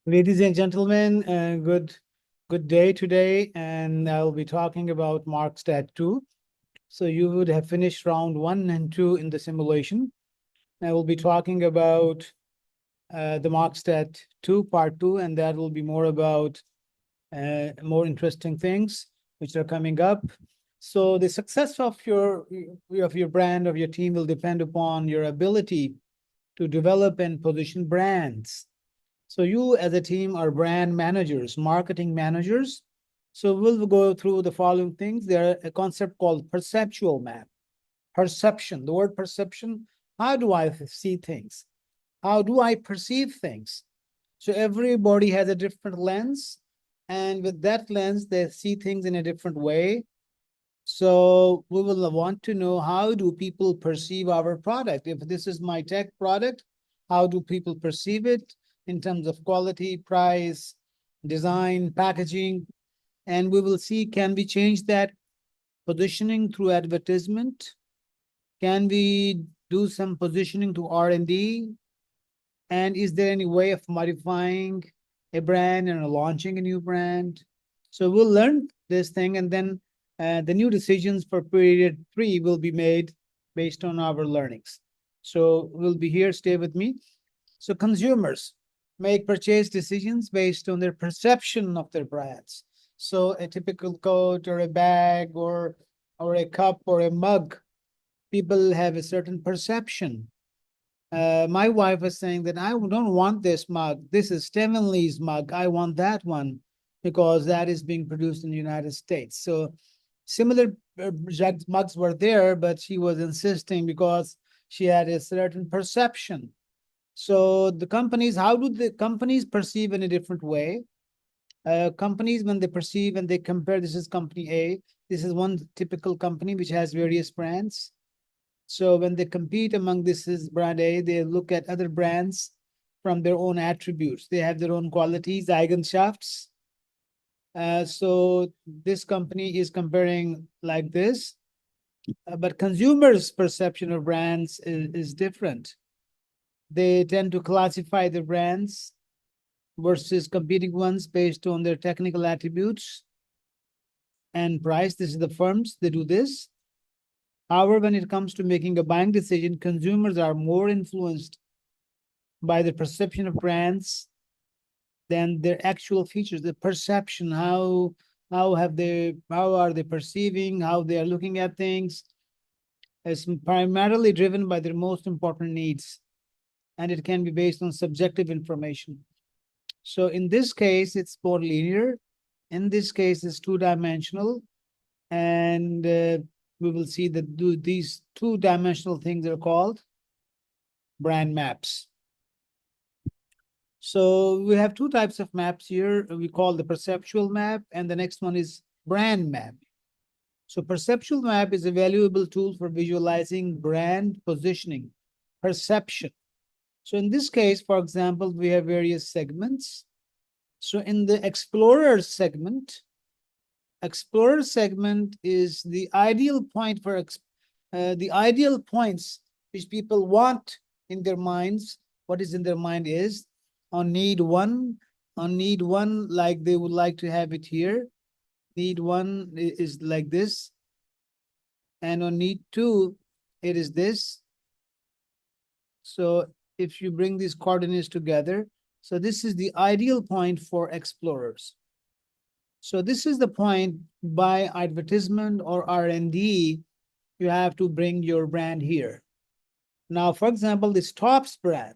Ladies and gentlemen, good day today, and I'll be talking about MarkStrat 2. So you would have finished round 1 and 2 in the simulation. I will be talking about the MarkStrat 2, part 2, and that will be more about more interesting things which are coming up. So the success of your brand, of your team, will depend upon your ability to develop and position brands. So you as a team are brand managers, marketing managers. So we'll go through the following things. There are a concept called perceptual map. Perception, the word perception, how do I see things? How do I perceive things? So everybody has a different lens, and with that lens, they see things in a different way. So we will want to know, how do people perceive our product? If this is my tech product, how do people perceive it in terms of quality, price, design, packaging? And we will see, can we change that positioning through advertisement? Can we do some positioning to R&D? And is there any way of modifying a brand and launching a new brand? So we'll learn this thing, and then the new decisions for period 3 will be made based on our learnings. So we'll be here, stay with me. So consumers make purchase decisions based on their perception of their brands. So a typical coat or a bag or a cup or a mug, people have a certain perception. My wife was saying that I don't want this mug. This is Stevenley's mug. I want that one because that is being produced in the United States. So similar mugs were there, but she was insisting because she had a certain perception. So the companies, how do the companies perceive in a different way? Companies, when they perceive and they compare, this is company A. This is one typical company which has various brands. So when they compete among this is brand A, they look at other brands from their own attributes. They have their own qualities, Eigenschafts. So this company is comparing like this, but consumers' perception of brands is different. They tend to classify the brands versus competing ones based on their technical attributes and price. This is the firms, they do this. However, when it comes to making a buying decision, consumers are more influenced by the perception of brands than their actual features. The perception, how are they perceiving, how they are looking at things, is primarily driven by their most important needs, and it can be based on subjective information. So in this case, it's more linear. In this case, it's two-dimensional, and we will see that these two-dimensional things are called brand maps. So we have two types of maps here. We call the perceptual map, and the next one is brand map. So perceptual map is a valuable tool for visualizing brand positioning, perception. So in this case, for example, we have various segments. So in the Explorer segment is the ideal point for the ideal points which people want in their minds. What is in their mind is on need one, like they would like to have it here. Need one is like this. And on need two, it is this. So if you bring these coordinates together, so this is the ideal point for explorers. So this is the point by advertisement or R&D, you have to bring your brand here. Now, for example, this Tops brand,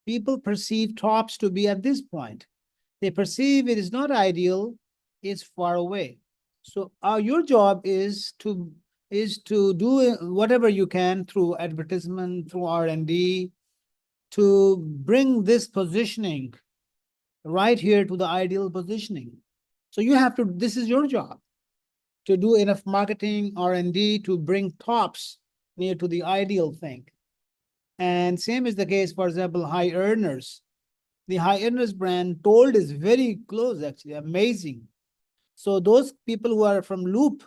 people perceive Tops to be at this point. They perceive it is not ideal, it's far away. So your job is to do whatever you can through advertisement, through R&D, to bring this positioning right here to the ideal positioning. So you have to, this is your job, to do enough marketing, R&D to bring Tops near to the ideal thing. And same is the case, for example, high earners. The high earners brand told is very close, actually, amazing. So those people who are from Loop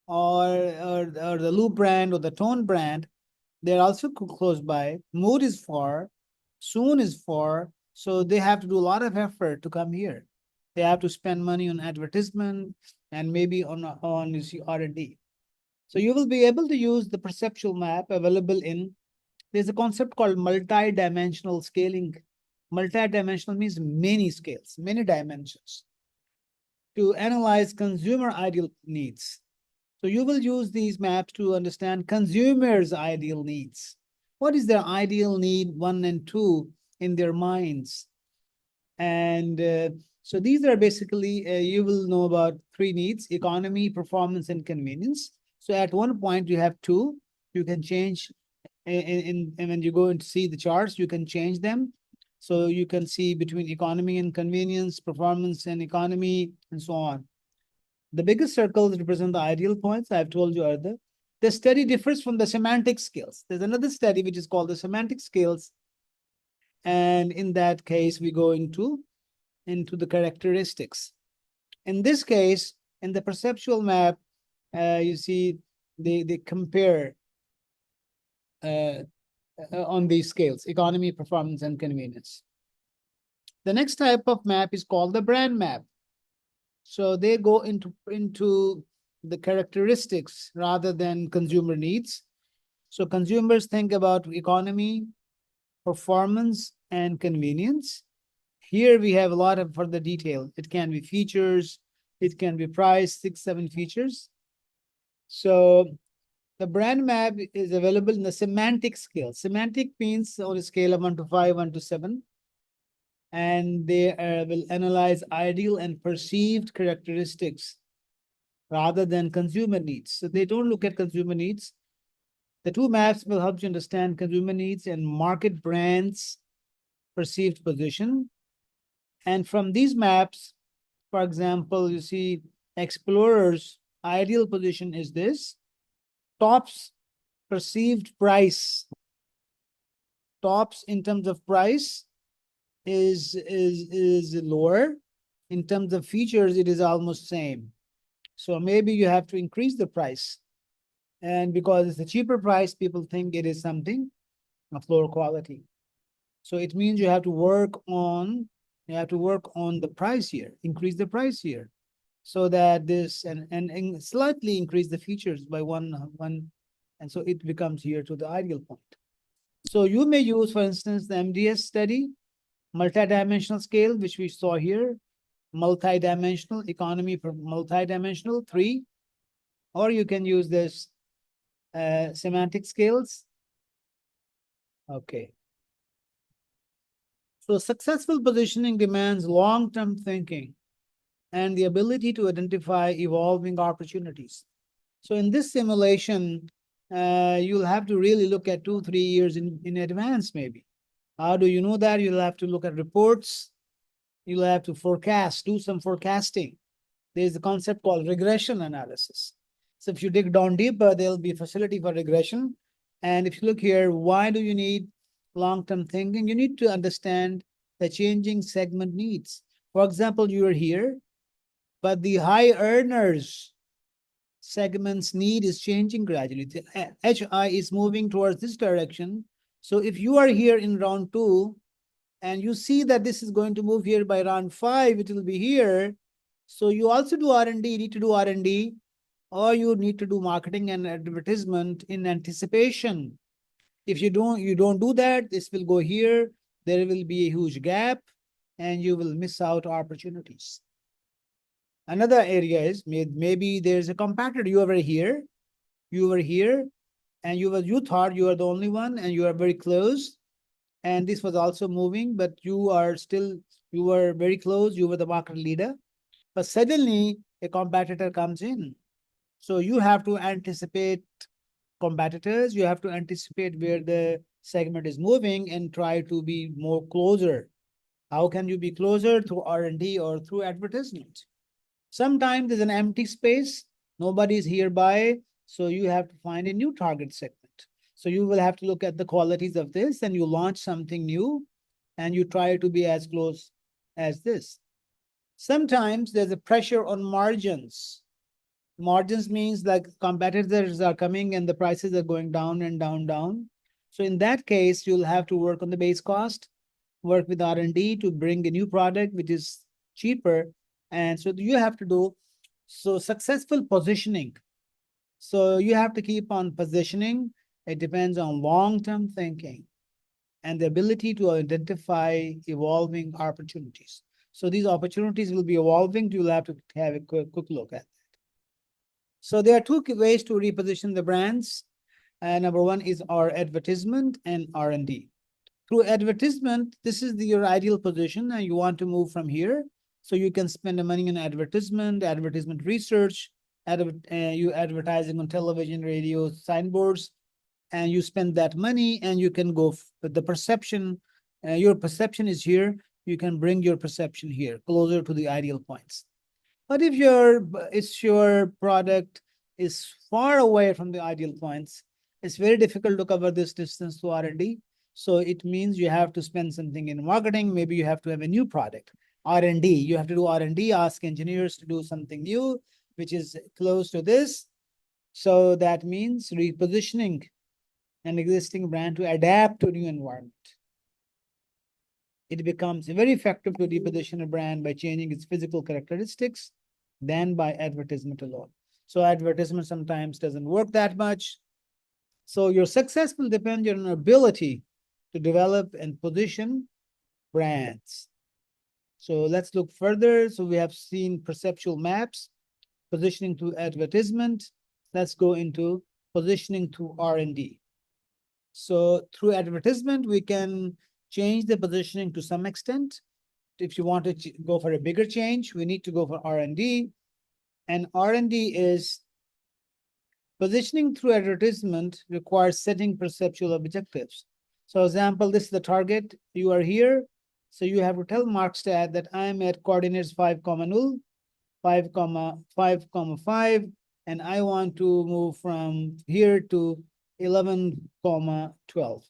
or the Loop brand or the Tone brand, they're also close by. Mood is far, Soon is far. So they have to do a lot of effort to come here. They have to spend money on advertisement and maybe on you see R&D. So you will be able to use the perceptual map available in, there's a concept called multi-dimensional scaling. Multi-dimensional means many scales, many dimensions to analyze consumer ideal needs. So you will use these maps to understand consumers' ideal needs. What is their ideal need, one and two, in their minds? And so these are basically, you will know about three needs: economy, performance, and convenience. So at one point you have two, you can change and when you go and see the charts, you can change them. So you can see between economy and convenience, performance and economy, and so on. The biggest circles represent the ideal points. I've told you earlier. The study differs from the semantic scales. There's another study which is called the semantic scales. And in that case, we go into the characteristics. In this case, in the perceptual map, you see they compare uh, on these scales: economy, performance, and convenience. The next type of map is called the brand map. So they go into the characteristics rather than consumer needs. So consumers think about economy, performance, and convenience. Here we have a lot of further detail. It can be features, it can be price, 6, 7 features. So the brand map is available in the semantic scale. Semantic means on a scale of 1 to 5, 1 to 7. And they will analyze ideal and perceived characteristics rather than consumer needs. So they don't look at consumer needs. The two maps will help you understand consumer needs and market brands' perceived position. And from these maps, for example, you see Explorer's ideal position is this. Top's perceived price. Top's in terms of price is lower. In terms of features, it is almost same. So maybe you have to increase the price. And because it's a cheaper price, people think it is something of lower quality. So it means you have to work on the price here, increase the price here, so that this and slightly increase the features by one, and so it becomes here to the ideal point. So you may use, for instance, the MDS study, multidimensional scale, which we saw here, multidimensional economy, multidimensional 3, or you can use this semantic scales. Okay. So successful positioning demands long-term thinking and the ability to identify evolving opportunities. So in this simulation, you'll have to really look at 2, 3 years in advance, maybe. How do you know that? You'll have to look at reports. You'll have to forecast, do some forecasting. There's a concept called regression analysis. So if you dig down deeper, there'll be a facility for regression. And if you look here, why do you need long-term thinking? You need to understand the changing segment needs. For example, you are here, but the high earners segment's need is changing gradually. The HI is moving towards this direction. So if you are here in round 2 and you see that this is going to move here by round 5, it will be here. So you also do R&D, you need to do R&D, or you need to do marketing and advertisement in anticipation. If you don't do that, this will go here. There will be a huge gap and you will miss out opportunities. Another area is maybe there's a competitor. You were here, and you thought you are the only one and you are very close. And this was also moving, but you were very close. You were the market leader, but suddenly a competitor comes in. So you have to anticipate competitors. You have to anticipate where the segment is moving and try to be more closer. How can you be closer? Through R&D or through advertisement. Sometimes there's an empty space. Nobody's hereby. So you have to find a new target segment. So you will have to look at the qualities of this and you launch something new and you try to be as close as this. Sometimes there's a pressure on margins. Margins means like competitors are coming and the prices are going down and down. So in that case, you'll have to work on the base cost, work with R&D to bring a new product which is cheaper. And so you have to do so successful positioning. So you have to keep on positioning. It depends on long-term thinking and the ability to identify evolving opportunities. So these opportunities will be evolving. You'll have to have a quick look at. So there are two ways to reposition the brands. Number one is our advertisement and R&D. Through advertisement, this is your ideal position, and you want to move from here. So you can spend the money on advertisement research, you advertising on television, radio, signboards, and you spend that money, and you can go with the perception. Your perception is here. You can bring your perception here, closer to the ideal points. But if your product is far away from the ideal points, it's very difficult to cover this distance to R&D. So it means you have to spend something in marketing. Maybe you have to have a new product. R&D, you have to do R&D, ask engineers to do something new, which is close to this. So that means repositioning an existing brand to adapt to a new environment. It becomes very effective to reposition a brand by changing its physical characteristics than by advertisement alone. So advertisement sometimes doesn't work that much. So your success will depend on your ability to develop and position brands. So let's look further. So we have seen perceptual maps, positioning to advertisement. Let's go into positioning to R&D. So through advertisement, we can change the positioning to some extent. If you want to go for a bigger change, we need to go for R&D. And R&D is positioning through advertisement requires setting perceptual objectives. So example, this is the target. You are here. So you have to tell MarkStrat that I'm at coordinates 5,0, 5,5, and I want to move from here to 11,12. So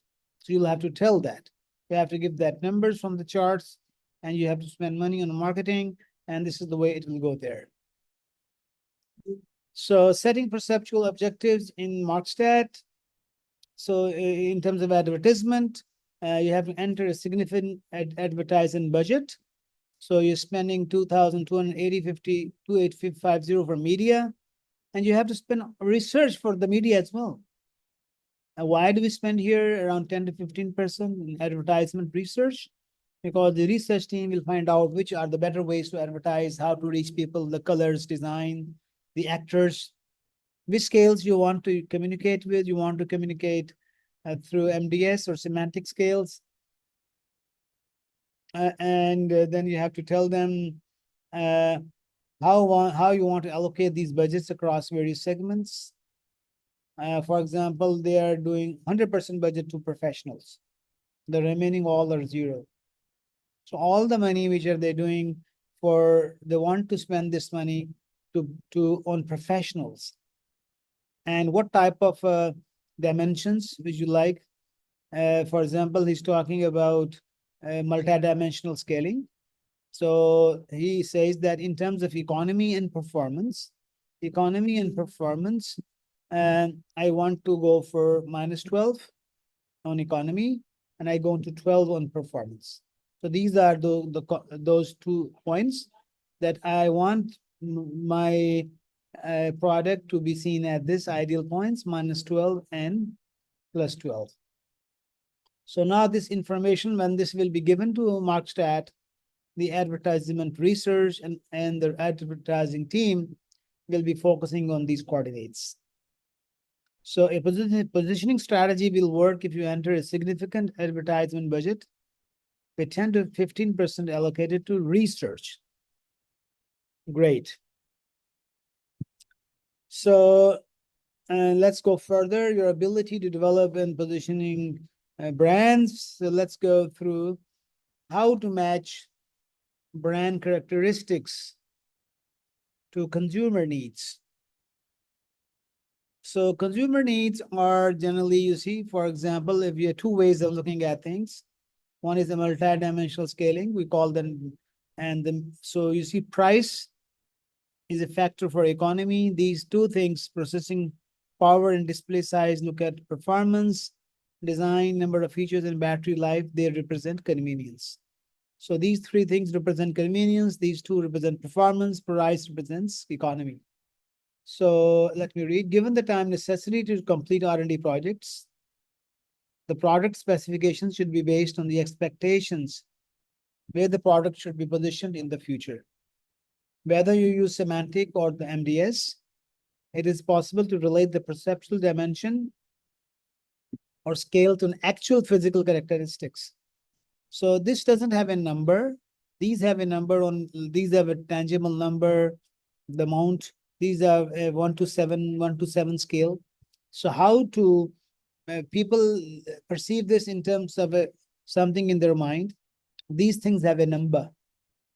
you'll have to tell that. You have to give that numbers from the charts, and you have to spend money on marketing, and this is the way it will go there. So setting perceptual objectives in MarkStrat. So in terms of advertisement, you have to enter a significant advertising budget. So you're spending 2,280.50 for media, and you have to spend research for the media as well. And why do we spend here around 10 to 15% in advertisement research? Because the research team will find out which are the better ways to advertise, how to reach people, the colors, design, the actors, which scales you want to communicate with. You want to communicate through MDS or semantic scales. And then you have to tell them how you want to allocate these budgets across various segments. For example, they are doing 100% budget to professionals. The remaining all are zero. So all the money which are they doing they want to spend this money on professionals. And what type of dimensions would you like? For example, he's talking about multidimensional scaling. So he says that in terms of economy and performance, I want to go for -12 on economy, and I go into 12 on performance. So these are those 2 points that I want my product to be seen at this ideal points, -12 and +12. So now this information, when this will be given to MarkStrat, the advertisement research and the advertising team will be focusing on these coordinates. So a positioning strategy will work if you enter a significant advertisement budget with 10 to 15% allocated to research. Great. So let's go further. Your ability to develop and positioning brands. So let's go through how to match brand characteristics to consumer needs. So consumer needs are generally, you see, for example, if you have 2 ways of looking at things. One is the multi-dimensional scaling, we call them, so you see price is a factor for economy. These 2 things, processing power and display size, look at performance. design, number of features, and battery life, they represent convenience. So these three things represent convenience. These two represent performance. Price represents economy. So let me read. Given the time necessary to complete R&D projects, the product specifications should be based on the expectations where the product should be positioned in the future. Whether you use semantic or the MDS, it is possible to relate the perceptual dimension or scale to an actual physical characteristics. So this doesn't have a number. These have a number on, these have a tangible number, the amount. These are a 1 to 7 scale. So how to people perceive this in terms of something in their mind? These things have a number.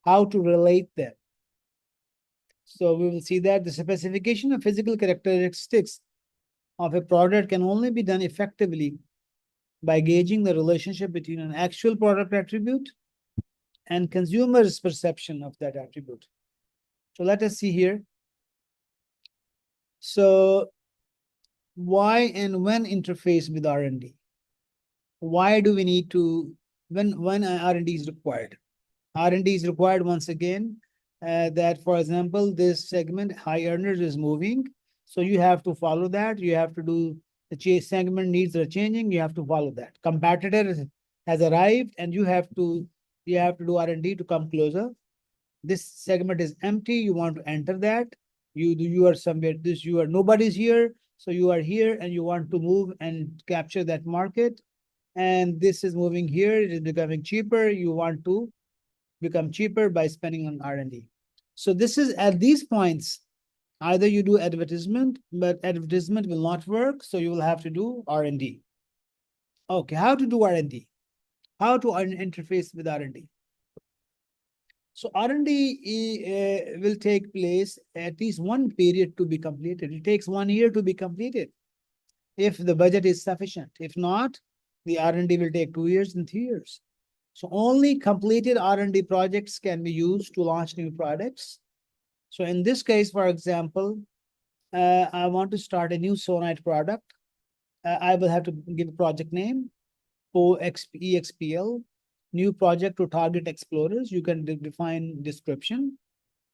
How to relate them? So we will see that the specification of physical characteristics of a product can only be done effectively by gauging the relationship between an actual product attribute and consumers' perception of that attribute. So let us see here. So why and when interface with R&D? Why do we need to, when R&D is required? R&D is required once again, that, for example, this segment, high earners, is moving. So you have to follow that. You have to do, the segment needs are changing. You have to follow that. Competitor has arrived and you have to do R&D to come closer. This segment is empty. You want to enter that. You are somewhere, nobody's here. So you are here and you want to move and capture that market. And this is moving here. It is becoming cheaper. You want to become cheaper by spending on R&D. So this is at these points, either you do advertisement, but advertisement will not work. So you will have to do R&D. Okay, how to do R&D? How to interface with R&D? So R&D will take place at least one period to be completed. It takes 1 year to be completed if the budget is sufficient. If not, the R&D will take 2 years and 3 years. So only completed R&D projects can be used to launch new products. So in this case, for example, I want to start a new sonite product. I will have to give a project name, EXPL, new project to target explorers. You can define description.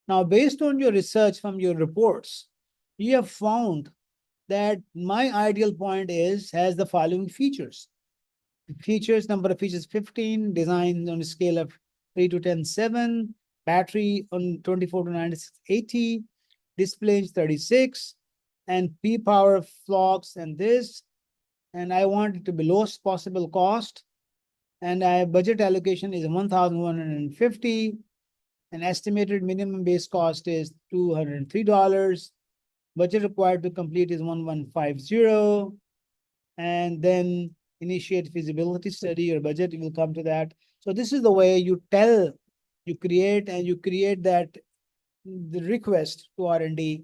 Now, based on your research from your reports, you have found that my ideal point has the following features. Features, number of features 15, design on a scale of 3 to 10, 7, battery on 24 to 96, 80, display 36, and P power flocks and this. And I want it to be lowest possible cost. And budget allocation is 1,150. An estimated minimum base cost is $203. Budget required to complete is 1,150. And then initiate feasibility study or budget, you will come to that. So this is the way you create that the request to R&D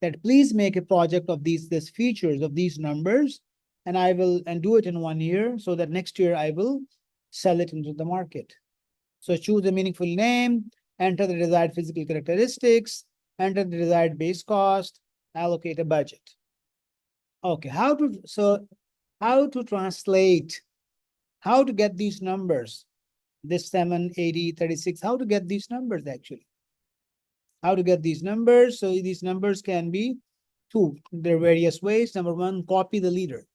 that please make a project of these features of these numbers, and I will do it in 1 year so that next year I will sell it into the market. So choose a meaningful name, enter the desired physical characteristics, enter the desired base cost, allocate a budget. Okay, how to translate, how to get these numbers, this 7, 80, 36, how to get these numbers actually. How to get these numbers? So these numbers can be two. There are various ways. Number one, copy the leader.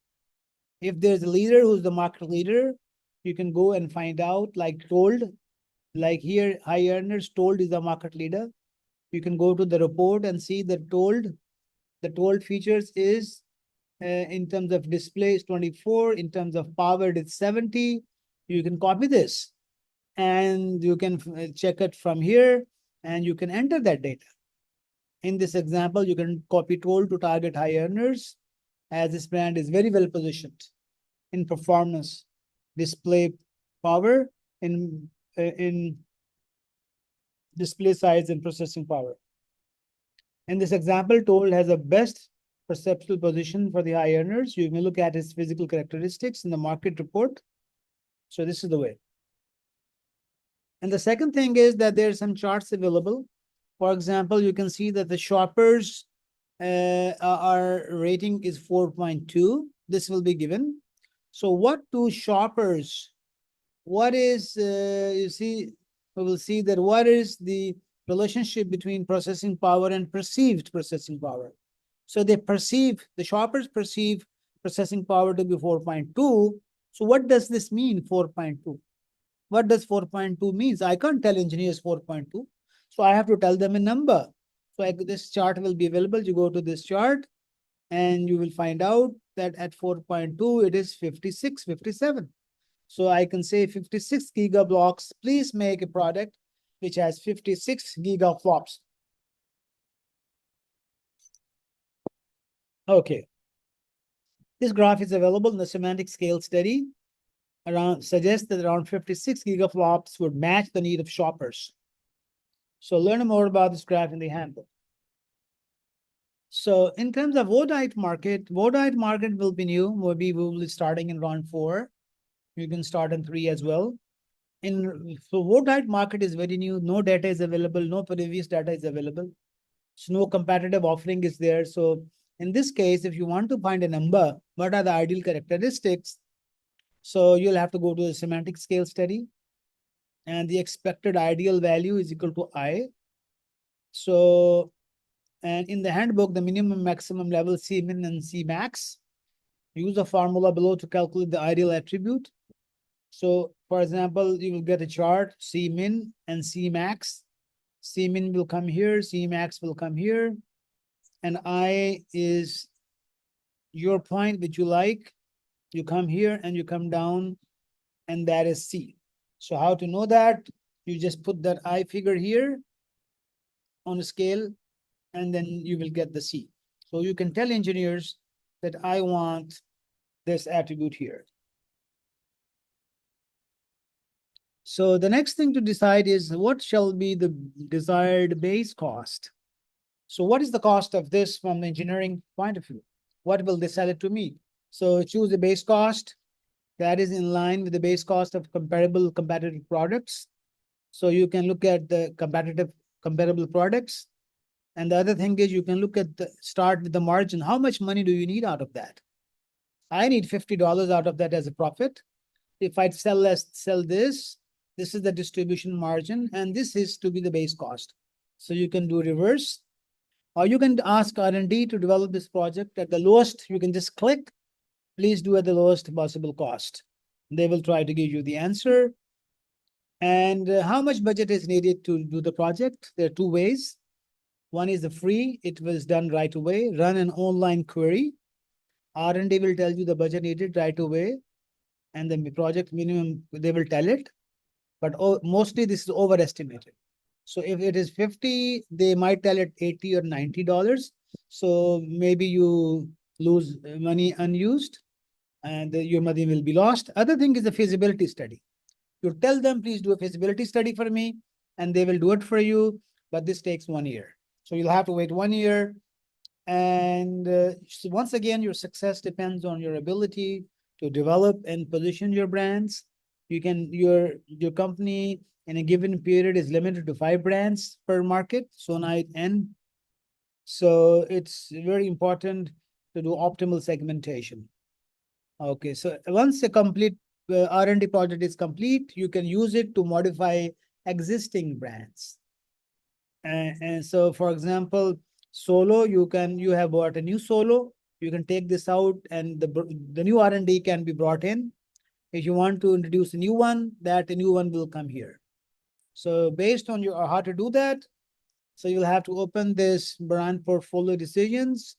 If there's a leader who's the market leader, you can go and find out, like told, like here, high earners, told is the market leader. You can go to the report and see the told features is in terms of display is 24, in terms of power it's 70. You can copy this and you can check it from here and you can enter that data. In this example, you can copy told to target high earners, as this brand is very well positioned in performance, display power, in display size and processing power. In this example, told has the best perceptual position for the high earners. You may look at its physical characteristics in the market report. So this is the way. And the second thing is that there are some charts available. For example, you can see that the shoppers our rating is 4.2. This will be given. So what do shoppers, what is, you see, we will see that what is the relationship between processing power and perceived processing power. So they perceive, the shoppers perceive processing power to be 4.2. So what does this mean, 4.2? What does 4.2 means? I can't tell engineers 4.2. So I have to tell them a number. So this chart will be available. You go to this chart and you will find out that at 4.2, it is 56, 57. So I can say 56 gigablocks, please make a product which has 56 gigaflops. Okay. This graph is available in the semantic scale study. Around suggests that around 56 gigaflops would match the need of shoppers. So learn more about this graph in the handbook. So in terms of Vodite market will be new. Maybe we will be starting in round 4. You can start in 3 as well. So Vodite market is very new. No data is available. No previous data is available. So no competitive offering is there. So in this case, if you want to find a number, what are the ideal characteristics? So you'll have to go to the semantic scale study, and the expected ideal value is equal to I. So, and in the handbook, the minimum maximum level C min and C max. Use the formula below to calculate the ideal attribute. So for example, you will get a chart, C min and C max. C min will come here, C max will come here, and I is your point which you like. You come here and you come down, and that is C. So how to know that? You just put that I figure here on a scale, and then you will get the C. So you can tell engineers that I want this attribute here. So the next thing to decide is what shall be the desired base cost. So what is the cost of this from the engineering point of view? What will they sell it to me? So choose the base cost that is in line with the base cost of comparable competitive products. So you can look at the comparable products. And the other thing is you can look at start with the margin. How much money do you need out of that? I need $50 out of that as a profit. If I sell this is the distribution margin, and this is to be the base cost. So you can do reverse, or you can ask R&D to develop this project at the lowest. You can just click, please do at the lowest possible cost. They will try to give you the answer. And how much budget is needed to do the project? There are 2 ways. One is the free, it was done right away. Run an online query. R&D will tell you the budget needed right away, and the project minimum, they will tell it. But mostly this is overestimated. So if it is 50, they might tell it $80 or $90. So maybe you lose money unused, and your money will be lost. Other thing is the feasibility study. You tell them, please do a feasibility study for me, and they will do it for you. But this takes 1 year. So you'll have to wait 1 year. And so once again, your success depends on your ability to develop and position your brands. Your company in a given period is limited to 5 brands per market, so night end. So it's very important to do optimal segmentation. Okay, so once a complete R&D project is complete, you can use it to modify existing brands. And so, for example, Solo, you have bought a new Solo. You can take this out, and the new R&D can be brought in. If you want to introduce a new one, that a new one will come here. So based on your how to do that, so you'll have to open this brand portfolio decisions,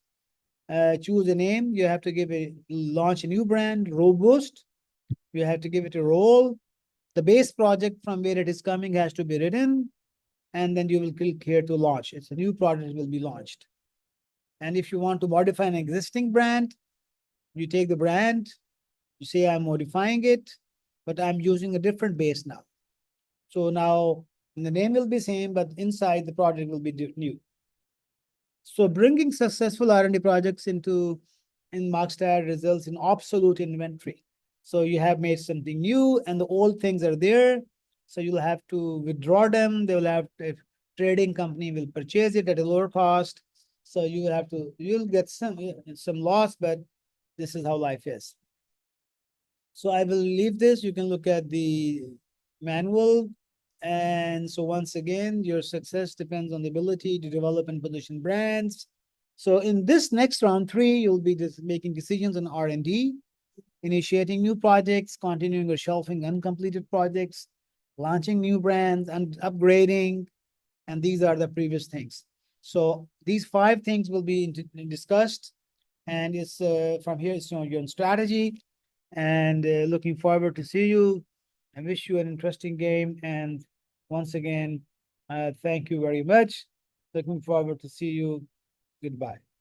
choose a name. You have to launch a new brand, robust. You have to give it a role. The base project from where it is coming has to be written, and then you will click here to launch. It's a new product will be launched. And if you want to modify an existing brand, you take the brand, you say I'm modifying it, but I'm using a different base now. So now the name will be same, but inside the project will be new. So bringing successful R&D projects in MarkStrat results in obsolete inventory. So you have made something new and the old things are there. So you'll have to withdraw them. They will have to, trading company will purchase it at a lower cost. So you'll get some loss, but this is how life is. So I will leave this. You can look at the manual. And so once again, your success depends on the ability to develop and position brands. So in this next round three, you'll be making decisions on R&D, initiating new projects, continuing or shelving uncompleted projects, launching new brands, and upgrading. And these are the previous things. So these five things will be discussed. And it's from here, it's your strategy. And looking forward to see you. I wish you an interesting game. And once again, thank you very much. Looking forward to see you. Goodbye.